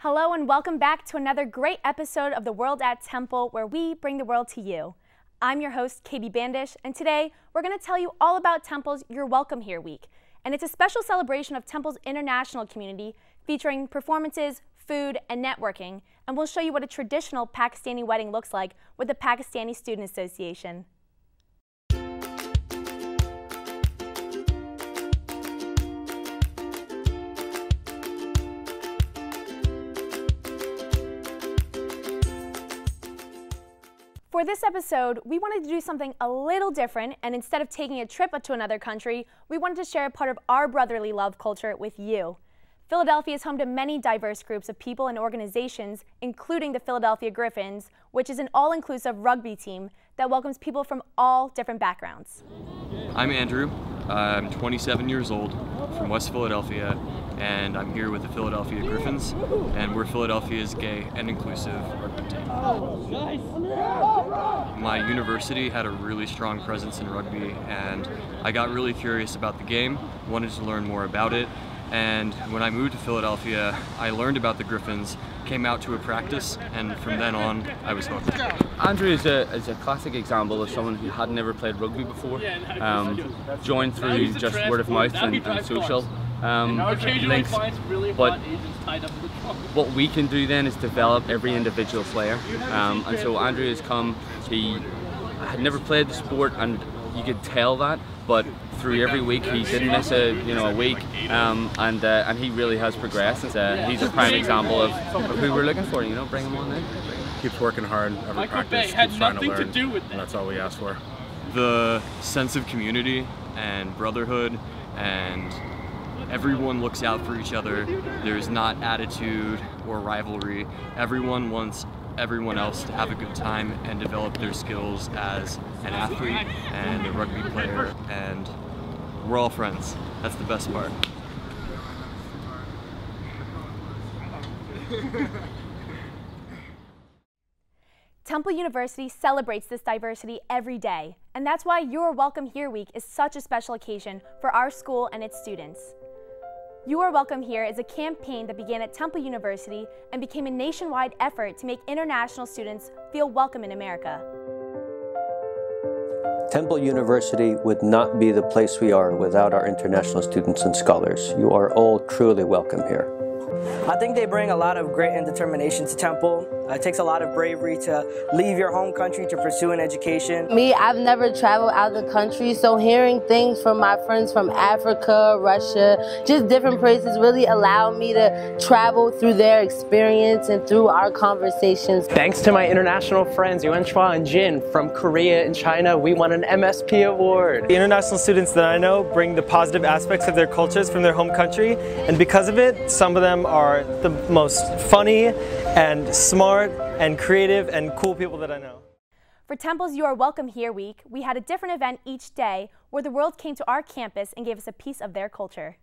Hello and welcome back to another great episode of The World at Temple, where we bring the world to you. I'm your host, Katie Bandish, and today we're going to tell you all about Temple's You're Welcome Here Week. And it's a special celebration of Temple's international community featuring performances, food, and networking. And we'll show you what a traditional Pakistani wedding looks like with the Pakistani Student Association. For this episode, we wanted to do something a little different, and instead of taking a trip to another country, we wanted to share a part of our brotherly love culture with you. Philadelphia is home to many diverse groups of people and organizations, including the Philadelphia Griffins, which is an all-inclusive rugby team that welcomes people from all different backgrounds. I'm Andrew. I'm 27 years old from West Philadelphia, and I'm here with the Philadelphia Griffins, and we're Philadelphia's gay and inclusive rugby team. My university had a really strong presence in rugby, and I got really curious about the game, wanted to learn more about it, and when I moved to Philadelphia, I learned about the Griffins, came out to a practice, and from then on, I was hooked. Andrew is a classic example of someone who had never played rugby before, joined through just word of mouth and social links, but what we can do then is develop every individual player, and so Andrew has come. He had never played the sport, and you could tell that, but through every week he didn't miss a week, and he really has progressed. He's a prime example of who we're looking for. Bring him on in. Keeps working hard every practice, keeps trying to learn, and that's all we ask for. The sense of community and brotherhood, and everyone looks out for each other. There's not attitude or rivalry. Everyone wants everyone else to have a good time and develop their skills as an athlete and a rugby player, and we're all friends. That's the best part. Temple University celebrates this diversity every day, and that's why You're Welcome Here Week is such a special occasion for our school and its students. You Are Welcome Here is a campaign that began at Temple University and became a nationwide effort to make international students feel welcome in America. Temple University would not be the place we are without our international students and scholars. You are all truly welcome here. I think they bring a lot of grit and determination to Temple. It takes a lot of bravery to leave your home country to pursue an education. Me, I've never traveled out of the country, so hearing things from my friends from Africa, Russia, just different places really allowed me to travel through their experience and through our conversations. Thanks to my international friends, Yuan Chua and Jin from Korea and China, we won an MSP award. The international students that I know bring the positive aspects of their cultures from their home country, and because of it, some of them are the most funny and smart and creative and cool people that I know. For Temple's You Are Welcome Here Week, we had a different event each day where the world came to our campus and gave us a piece of their culture.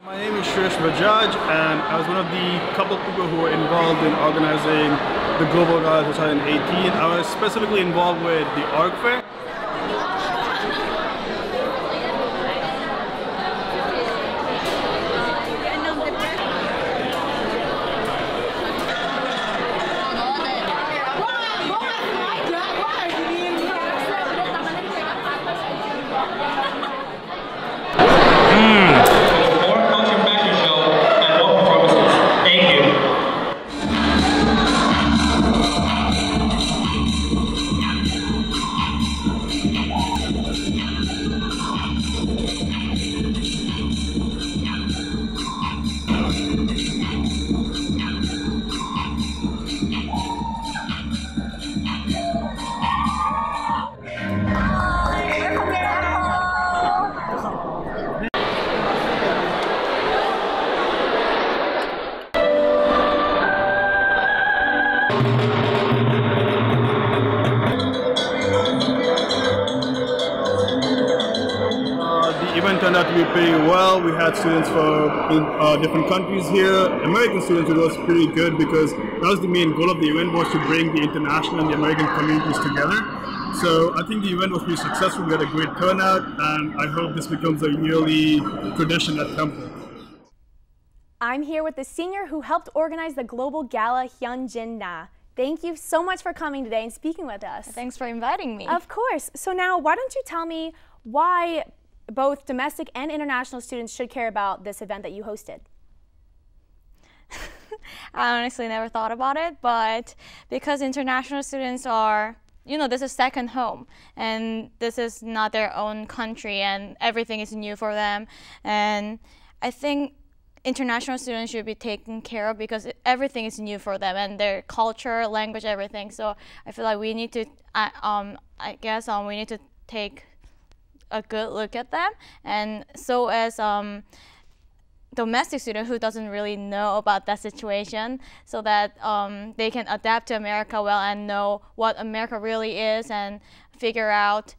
My name is Shrish Bajaj, and I was one of the couple of people who were involved in organizing the Global Gala 2018. I was specifically involved with the org fair. The event turned out to be pretty well. We had students from different countries here. American students, it was pretty good because that was the main goal of the event, was to bring the international and the American communities together. So I think the event was pretty successful. We had a great turnout, and I hope this becomes a yearly tradition at Temple. I'm here with the senior who helped organize the Global Gala, Hyunjin Na. Thank you so much for coming today and speaking with us. Thanks for inviting me. Of course. So now, why don't you tell me why both domestic and international students should care about this event that you hosted? I honestly never thought about it, but because international students are, this is second home, and this is not their own country, and everything is new for them. And I think international students should be taken care of because everything is new for them, and their culture, language, everything. So I feel like we need to, we need to take a good look at them, and so as domestic student who doesn't really know about that situation, so that they can adapt to America well and know what America really is and figure out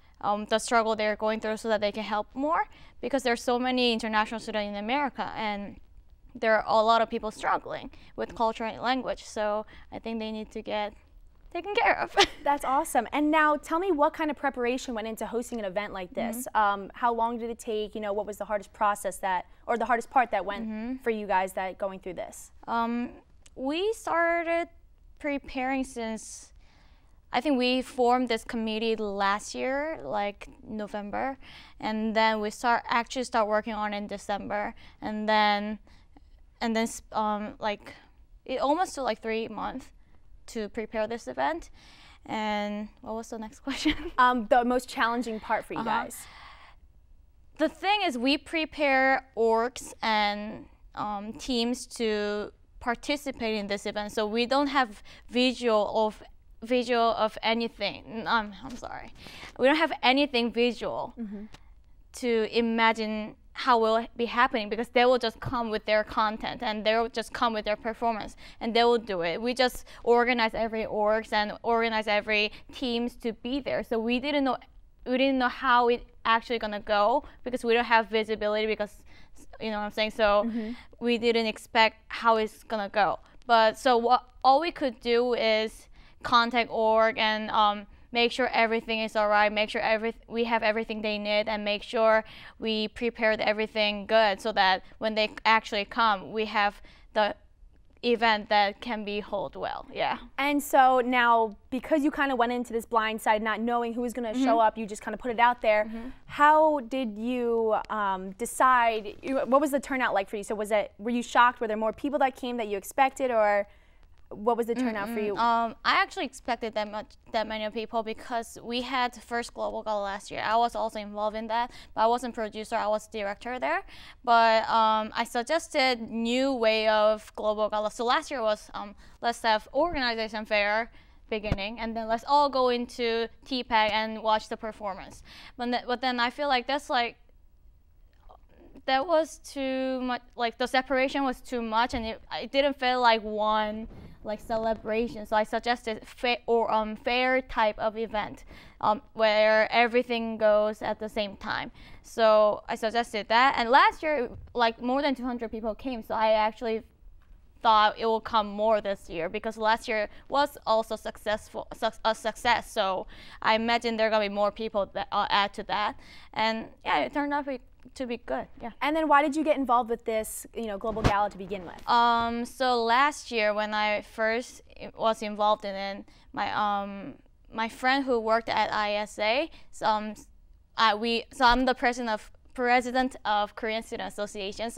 the struggle they're going through so that they can help more, because there's so many international students in America and there are a lot of people struggling with culture and language. So I think they need to get taken care of. That's awesome. And now tell me what kind of preparation went into hosting an event like this. How long did it take? What was the hardest process or the hardest part that went for you guys going through this? We started preparing since, I think we formed this committee last year, like November, and then we actually start working on it in December, and then it almost took like 3 months to prepare this event. And what was the next question? The most challenging part for you guys. The thing is, we prepare orgs and teams to participate in this event, so we don't have visual of anything. I'm sorry, we don't have anything visual to imagine how will it be happening, because they will just come with their content and they will just come with their performance and they will do it. We just organize every orgs and organize every teams to be there. So we didn't know how it actually gonna go, because we don't have visibility, because you know what I'm saying. So we didn't expect how it's gonna go. But so all we could do is contact org and make sure everything is all right, make sure we have everything they need, and make sure we prepared everything good so that when they actually come, we have the event that can be held well. Yeah. And so now, because you kind of went into this blind side, not knowing who was going to show up, you just kind of put it out there. How did you decide? What was the turnout like for you? So were you shocked? Were there more people that came that you expected, or what was the turnout for you? I actually expected that many people, because we had the first Global Gala last year. I was also involved in that, but I wasn't producer, I was director there. But I suggested new way of Global Gala. So last year was let's have organization fair beginning, and then let's all go into TPAC and watch the performance. But then I feel like that was too much, like the separation was too much, and it didn't feel like one celebration. So I suggested fair type of event where everything goes at the same time. So I suggested that, and last year like more than 200 people came, so I actually thought it will come more this year, because last year was also a success. So I imagine there are gonna be more people that add to that, and yeah, it turned out to be good. Yeah. And then why did you get involved with this, Global Gala to begin with? So last year when I first was involved in it, my friend who worked at ISA, so I'm the president of Korean Student Association,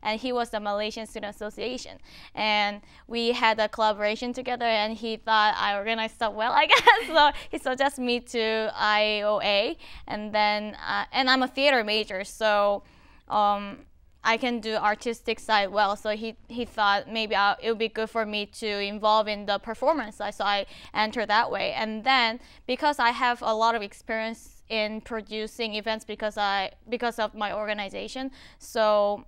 and he was the Malaysian Student Association, and we had a collaboration together, and he thought I organized stuff well, I guess. So he suggested me to IOA, and then and I'm a theater major, so I can do artistic side well. So he thought maybe it would be good for me to involve in the performance side, so I entered that way. And then because I have a lot of experience in producing events because of my organization, so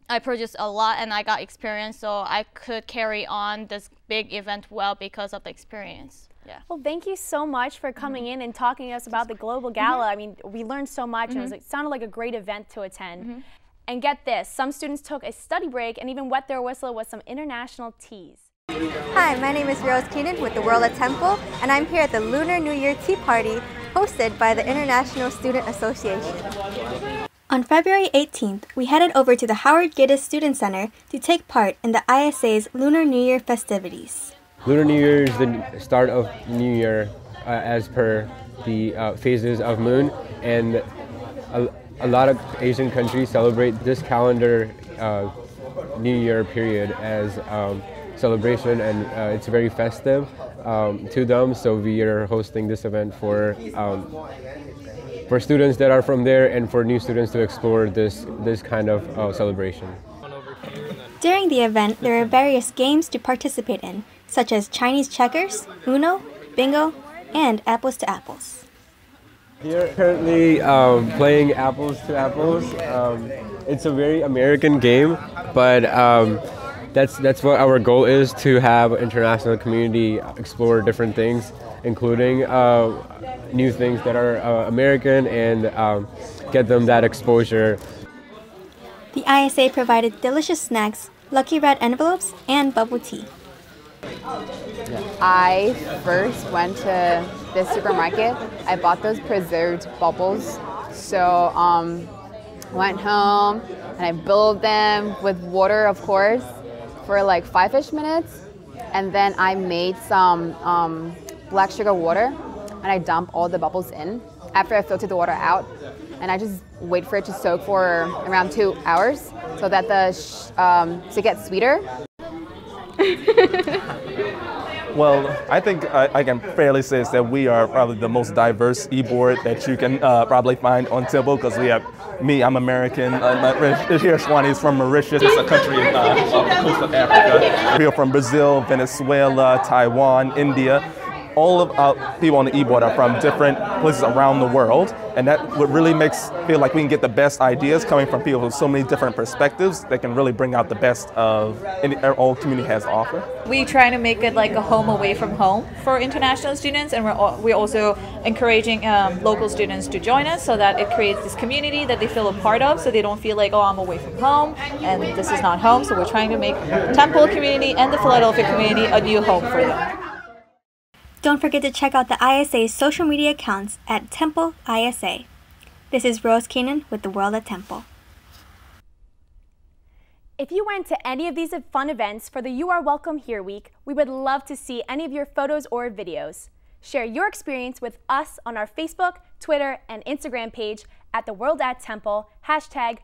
I produced a lot and I got experience, so I could carry on this big event well because of the experience. Yeah. Well, thank you so much for coming in and talking to us about the Global Gala. I mean, we learned so much, and it sounded like a great event to attend. And get this, some students took a study break and even wet their whistle with some international teas. Hi, my name is Rose Keenan with the World at Temple, and I'm here at the Lunar New Year Tea Party hosted by the International Student Association. On February 18th, we headed over to the Howard Giddes Student Center to take part in the ISA's Lunar New Year festivities. Lunar New Year is the start of New Year as per the phases of moon, and a lot of Asian countries celebrate this calendar New Year period as celebration, and it's very festive to them, so we are hosting this event for students that are from there and for new students to explore this kind of celebration. During the event, there are various games to participate in, such as Chinese checkers, Uno, bingo, and apples to apples. We are currently playing apples to apples. It's a very American game, but that's what our goal is, to have international community explore different things, including new things that are American, and get them that exposure. The ISA provided delicious snacks, lucky red envelopes, and bubble tea. I first went to the supermarket. I bought those preserved bubbles. So went home and I boiled them with water, of course, for like 5-ish minutes. And then I made some black sugar water and I dumped all the bubbles in after I filtered the water out. And I just wait for it to soak for around 2 hours so that to get sweeter. Well, I think I can fairly say that we are probably the most diverse e-board that you can probably find on Temple, because we have me, I'm American, here Shwani is from Mauritius, it's a country off the coast of Africa. We are from Brazil, Venezuela, Taiwan, India. All of our people on the e-board are from different places around the world, and that what really makes feel like we can get the best ideas coming from people with so many different perspectives that can really bring out the best of all community has to offer. We try to make it like a home away from home for international students, and we're also encouraging local students to join us so that it creates this community that they feel a part of, so they don't feel like, oh, I'm away from home and this is not home. So we're trying to make Temple community and the Philadelphia community a new home for them. Don't forget to check out the ISA's social media accounts at Temple ISA. This is Rose Keenan with The World at Temple. If you went to any of these fun events for the You Are Welcome Here week, we would love to see any of your photos or videos. Share your experience with us on our Facebook, Twitter, and Instagram page at The World at Temple, #YAWH,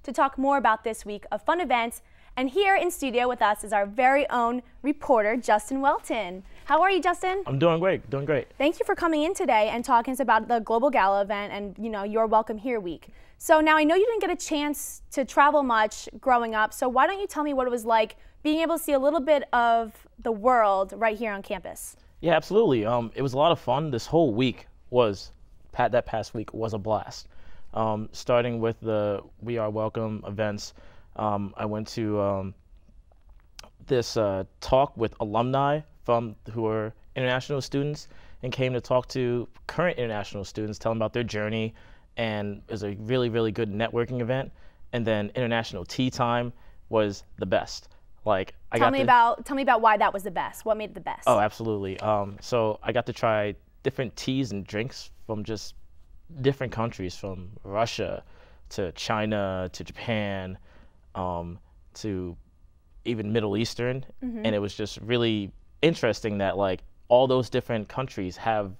to talk more about this week of fun events. And here in studio with us is our very own reporter, Justin Welton. How are you, Justin? I'm doing great, doing great. Thank you for coming in today and talking to us about the Global Gala event and, you know, Your Welcome Here week. So now I know you didn't get a chance to travel much growing up, so why don't you tell me what it was like being able to see a little bit of the world right here on campus? Yeah, absolutely. It was a lot of fun. This whole week that past week was a blast. Starting with the We Are Welcome events. I went to this talk with alumni who are international students and came to talk to current international students, tell them about their journey, and it was a really, really good networking event. And then International Tea Time was the best. Like, tell me about why that was the best. What made it the best? Oh, absolutely. So I got to try different teas and drinks from just different countries, from Russia to China to Japan, to even Middle Eastern, and it was just really interesting that like all those different countries have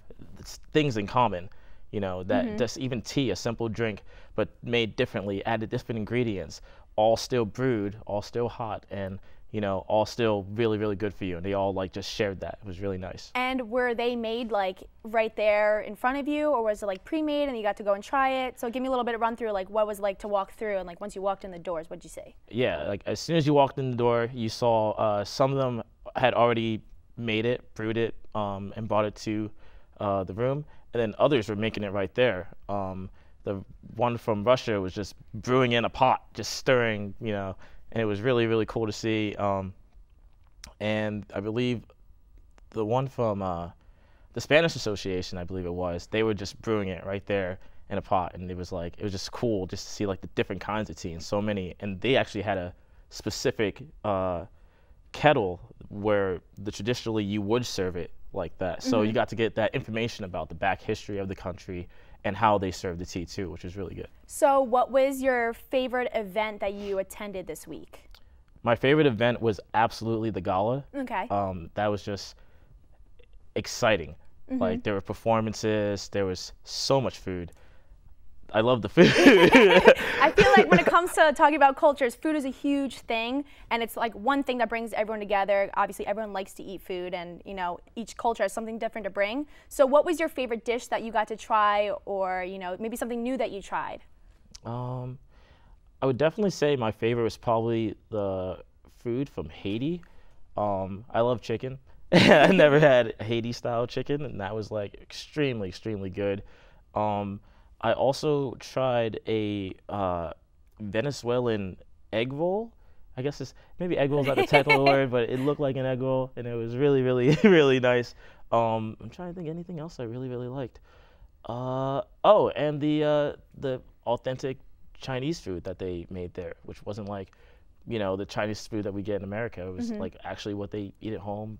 things in common, you know, that just even tea, a simple drink, but made differently, added different ingredients, all still brewed, all still hot, and you know, all still really, really good for you. And they all like just shared that. It was really nice. And were they made like right there in front of you, or was it like pre-made and you got to go and try it? So give me a little bit of run through, like what was it like to walk through, and like once you walked in the doors, what'd you say? Yeah, like as soon as you walked in the door, you saw some of them had already made it, brewed it, and brought it to the room. And then others were making it right there. The one from Russia was just brewing in a pot, just stirring, you know, and it was really, really cool to see. And I believe the one from the Spanish Association, I believe it was, they were just brewing it right there in a pot, and it was just cool just to see like the different kinds of tea and so many. And they actually had a specific kettle where traditionally you would serve it like that. So you got to get that information about the back history of the country and how they serve the tea too, which is really good. So what was your favorite event that you attended this week? My favorite event was absolutely the gala. Okay. That was just exciting. Mhm. Like there were performances, there was so much food. I love the food. I feel like when it comes to talking about cultures, food is a huge thing, and it's like one thing that brings everyone together. Obviously, everyone likes to eat food, and you know, each culture has something different to bring. So what was your favorite dish that you got to try, or you know, maybe something new that you tried? I would definitely say my favorite was probably the food from Haiti. I love chicken. I never had Haiti-style chicken, and that was like extremely, extremely good. I also tried a Venezuelan egg roll. I guess maybe egg roll is not the technical word, but it looked like an egg roll, and it was really, really, really nice. I'm trying to think anything else I really, really liked. Oh, and the authentic Chinese food that they made there, which wasn't like, you know, the Chinese food that we get in America. It was like actually what they eat at home,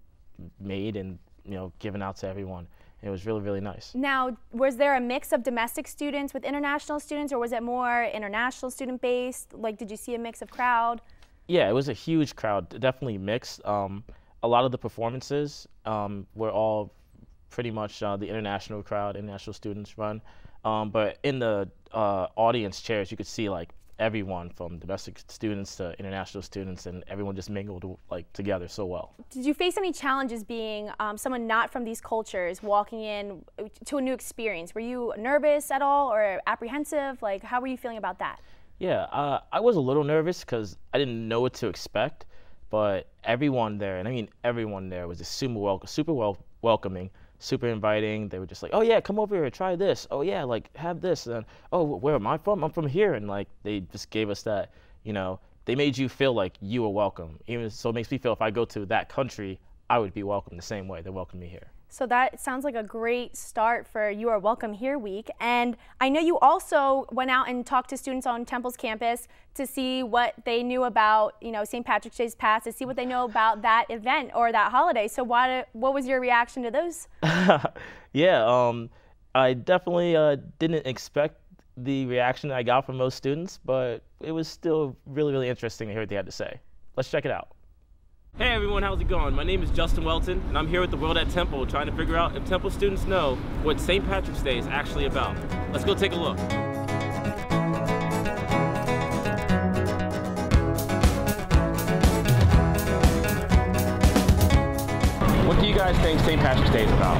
made and, you know, given out to everyone. It was really, really nice. Now, was there a mix of domestic students with international students, or was it more international student based? Like, did you see a mix of crowd? Yeah, it was a huge crowd, definitely mixed. A lot of the performances were all pretty much the international crowd, international students run. But in the audience chairs, you could see like everyone from domestic students to international students, and everyone just mingled like together so well. Did you face any challenges being someone not from these cultures walking in to a new experience? Were you nervous at all or apprehensive? Like, how were you feeling about that? Yeah, I was a little nervous because I didn't know what to expect, but everyone there, and I mean everyone there, was just super welcoming, super inviting. They were just like, oh yeah, come over here, try this. Oh yeah, like have this. And oh, where am I from? I'm from here. And like they just gave us that, you know, they made you feel like you were welcome. Even so, it makes me feel if I go to that country, I would be welcome the same way they welcomed me here. So that sounds like a great start for You Are Welcome Here Week. And I know you also went out and talked to students on Temple's campus to see what they knew about, you know, St. Patrick's Day's past, to see what they know about that event or that holiday. So what was your reaction to those? Yeah, I definitely didn't expect the reaction that I got from most students, but it was still really, really interesting to hear what they had to say. Let's check it out. Hey everyone, how's it going? My name is Justin Welton, and I'm here with the World at Temple trying to figure out if Temple students know what St. Patrick's Day is actually about. Let's go take a look. What do you guys think St. Patrick's Day is about?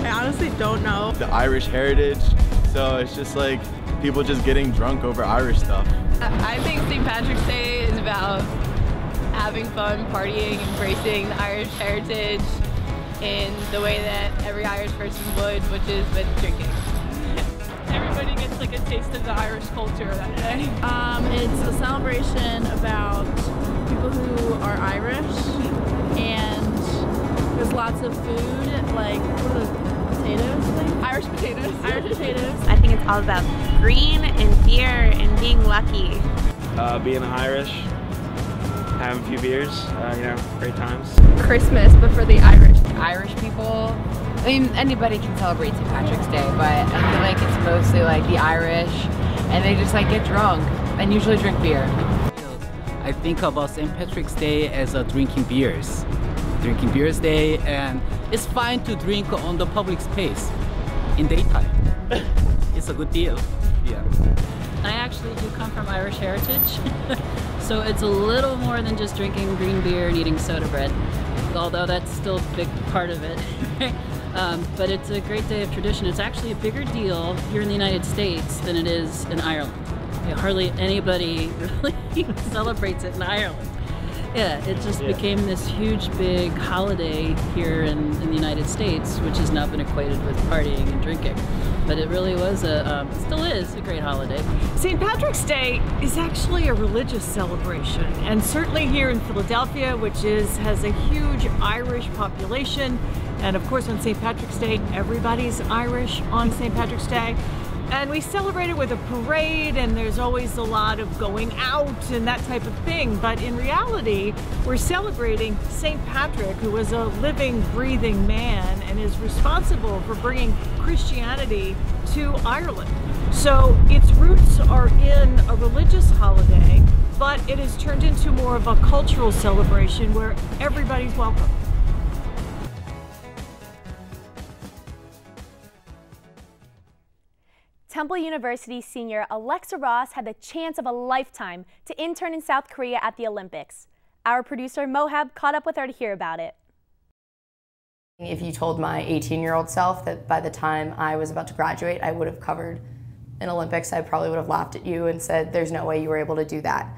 I honestly don't know. The Irish heritage, so it's just like people just getting drunk over Irish stuff. I think St. Patrick's Day is about having fun, partying, embracing the Irish heritage in the way that every Irish person would, which is with drinking. Everybody gets like a taste of the Irish culture that day. It's a celebration about people who are Irish, and there's lots of food, like what are the potatoes? Irish potatoes. Irish potatoes. I think it's all about green and beer and being lucky. Being Irish, having a few beers, you know, great times. Christmas, but for the Irish. Irish people, I mean, anybody can celebrate St. Patrick's Day, but I feel like it's mostly like the Irish, and they just like get drunk and usually drink beer. I think about St. Patrick's Day as a drinking beers day, and it's fine to drink on the public space in daytime. It's a good deal. Yeah. I actually do come from Irish heritage, so it's a little more than just drinking green beer and eating soda bread, although that's still a big part of it. But it's a great day of tradition. It's actually a bigger deal here in the United States than it is in Ireland. Hardly anybody really celebrates it in Ireland. Yeah, it just became this huge, big holiday here in the United States, which has now been equated with partying and drinking. But it really was still is a great holiday. St. Patrick's Day is actually a religious celebration, and certainly here in Philadelphia, which has a huge Irish population, and of course on St. Patrick's Day, everybody's Irish on St. Patrick's Day. And we celebrate it with a parade, and there's always a lot of going out and that type of thing. But in reality, we're celebrating St. Patrick, who was a living, breathing man and is responsible for bringing Christianity to Ireland. So its roots are in a religious holiday, but it has turned into more of a cultural celebration where everybody's welcome. Temple University senior Alexa Ross had the chance of a lifetime to intern in South Korea at the Olympics. Our producer Mohab caught up with her to hear about it. If you told my 18-year-old self that by the time I was about to graduate, I would have covered an Olympics, I probably would have laughed at you and said, there's no way you were able to do that.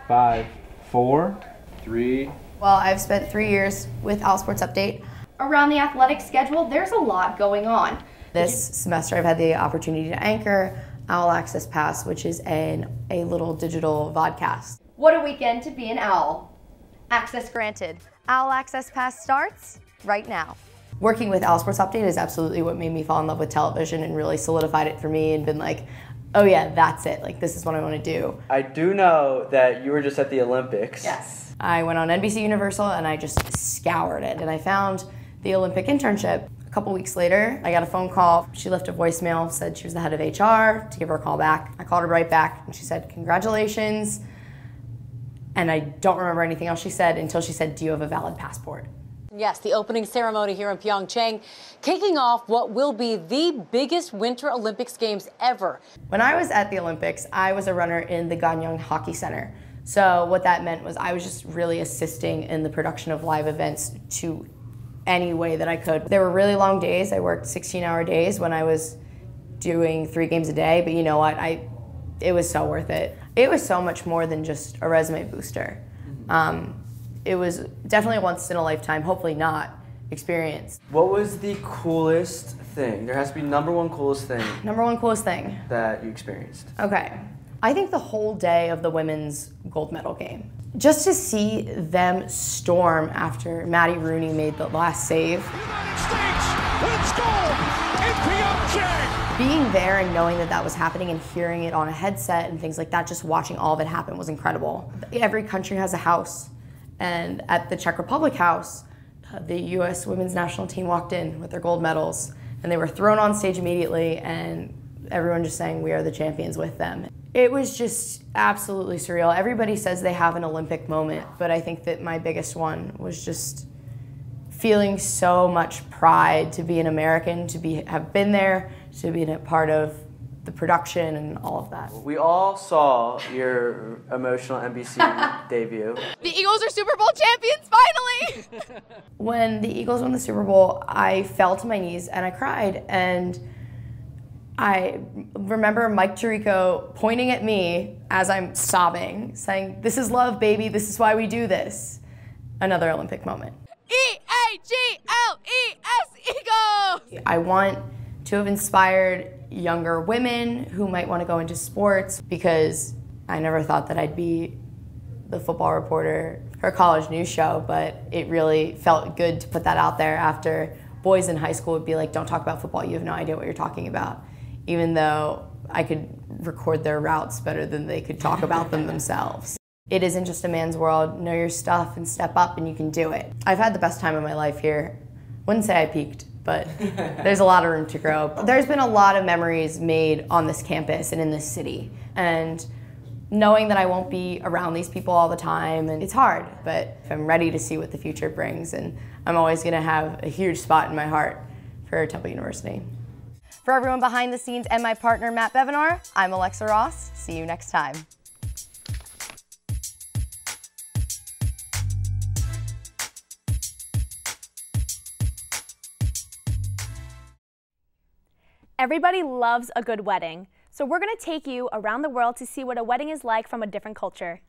5, 4, 3. Well, I've spent 3 years with Owl Sports Update. Around the athletic schedule, there's a lot going on. This semester I've had the opportunity to anchor Owl Access Pass, which is a little digital vodcast. What a weekend to be an owl. Access granted. Owl Access Pass starts right now. Working with Owl Sports Update is absolutely what made me fall in love with television and really solidified it for me and been like, oh yeah, that's it. Like, this is what I want to do. I do know that you were just at the Olympics. Yes. I went on NBC Universal and I just scoured it. And I found the Olympic internship. A couple weeks later, I got a phone call. She left a voicemail, said she was the head of HR, to give her a call back. I called her right back, and she said, congratulations. And I don't remember anything else she said until she said, do you have a valid passport? Yes, the opening ceremony here in Pyeongchang, kicking off what will be the biggest Winter Olympics Games ever. When I was at the Olympics, I was a runner in the Gangneung Hockey Center. So what that meant was I was just really assisting in the production of live events to any way that I could. There were really long days. I worked 16-hour days when I was doing 3 games a day, but you know what? It was so worth it. It was so much more than just a resume booster. It was definitely a once-in-a-lifetime, hopefully not, experience. What was the coolest thing? There has to be number one coolest thing. Number one coolest thing. That you experienced. Okay. I think the whole day of the women's gold medal game. Just to see them storm after Maddie Rooney made the last save. United States wins gold in Pyeongchang! Being there and knowing that that was happening and hearing it on a headset and things like that, just watching all of it happen was incredible. Every country has a house. And at the Czech Republic house, the U.S. women's national team walked in with their gold medals and they were thrown on stage immediately and everyone just sang, "We are the champions" with them. It was just absolutely surreal. Everybody says they have an Olympic moment, but I think that my biggest one was just feeling so much pride to be an American, to have been there, to be a part of the production and all of that. We all saw your emotional NBC debut. The Eagles are Super Bowl champions, finally! When the Eagles won the Super Bowl, I fell to my knees and I cried. And I remember Mike Tirico pointing at me as I'm sobbing, saying, "This is love, baby. This is why we do this." Another Olympic moment. E-A-G-L-E-S, Eagles! I want to have inspired younger women who might want to go into sports, because I never thought that I'd be the football reporter for a college news show, but it really felt good to put that out there after boys in high school would be like, "Don't talk about football, you have no idea what you're talking about." Even though I could record their routes better than they could talk about them themselves. It isn't just a man's world. Know your stuff and step up and you can do it. I've had the best time of my life here. Wouldn't say I peaked, but there's a lot of room to grow. There's been a lot of memories made on this campus and in this city. And knowing that I won't be around these people all the time, and it's hard, but I'm ready to see what the future brings, and I'm always gonna have a huge spot in my heart for Temple University. For everyone behind the scenes and my partner, Matt Bevenar, I'm Alexa Ross. See you next time. Everybody loves a good wedding, so we're going to take you around the world to see what a wedding is like from a different culture.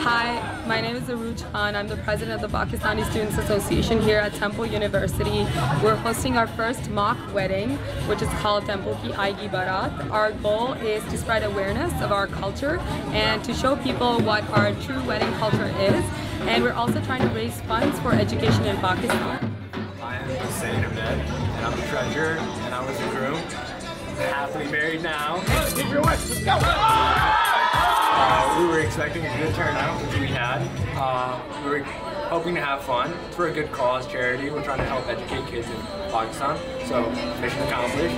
Hi, my name is Aruj Khan. I'm the president of the Pakistani Students Association here at Temple University. We're hosting our first mock wedding, which is called Temple Ki Aayegi Barat. Our goal is to spread awareness of our culture and to show people what our true wedding culture is. And we're also trying to raise funds for education in Pakistan. I am Saint Ahmed, and I'm the treasurer, and I was a groom. Happily married now. Keep your wife. Let's go. We were expecting a good turnout, which we had. We were hoping to have fun. It's for a good cause, charity. We're trying to help educate kids in Pakistan. So, mission accomplished.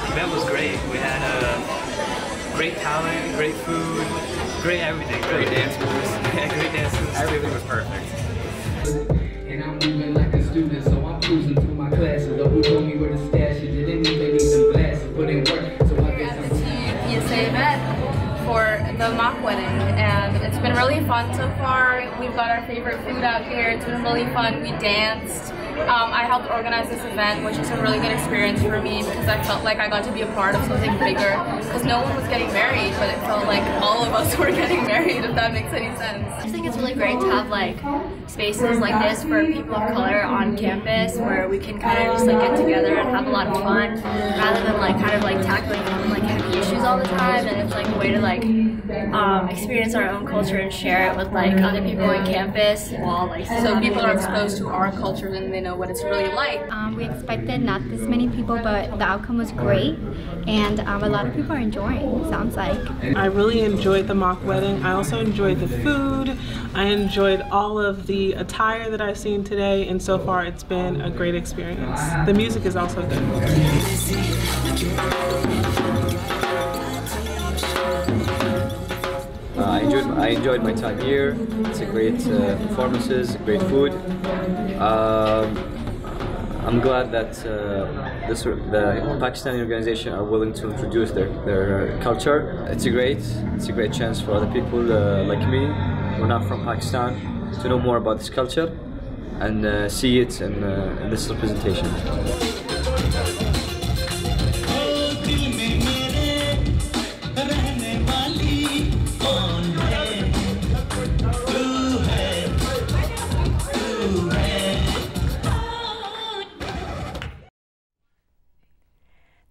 The event was great. We had great talent, great food, great everything. Great dancers. Great dancers. Everything was perfect. And I'm moving like a student, so I'm cruising through my classes. Though who told me where to stash it? Didn't even need some glasses. Put in work, so I guess I'm USA event for the mock wedding, and it's been really fun so far. We've got our favorite food out here. It's been really fun. We danced. I helped organize this event, which is a really good experience for me because I felt like I got to be a part of something bigger because no one was getting married, but it felt like all of us were getting married, if that makes any sense. I just think it's really great to have like spaces like this for people of color on campus where we can kind of just like get together and have a lot of fun rather than like kind of like tackling like heavy issues all the time, and it's like a way to like experience our own culture and share it with like other people on campus while like so people are exposed to our culture and they know what it's really like. We expected not this many people, but the outcome was great, and a lot of people are enjoying, it sounds like. I really enjoyed the mock wedding. I also enjoyed the food. I enjoyed all of the attire that I've seen today, and so far it's been a great experience. The music is also good. I enjoyed my time here. It's a great performances, great food. I'm glad that the Pakistani organization are willing to introduce their culture. It's a great chance for other people like me, who are not from Pakistan, to know more about this culture and see it in this representation.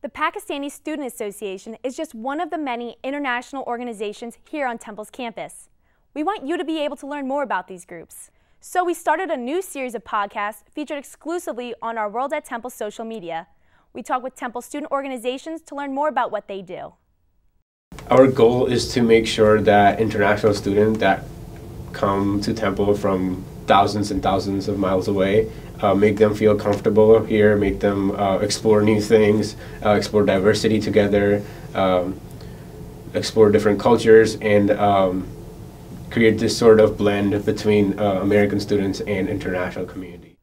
The Pakistani Student Association is just one of the many international organizations here on Temple's campus. We want you to be able to learn more about these groups. So we started a new series of podcasts featured exclusively on our World at Temple social media. We talk with Temple student organizations to learn more about what they do. Our goal is to make sure that international students that come to Temple from thousands and thousands of miles away make them feel comfortable here, make them explore new things, explore diversity together, explore different cultures, and create this sort of blend between American students and international community.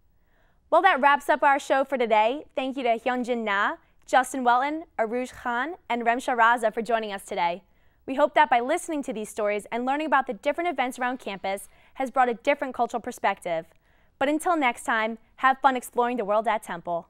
Well, that wraps up our show for today. Thank you to Hyunjin Na, Justin Welton, Aruj Khan, and Remsha Raza for joining us today. We hope that by listening to these stories and learning about the different events around campus has brought a different cultural perspective. But until next time, have fun exploring the world at Temple.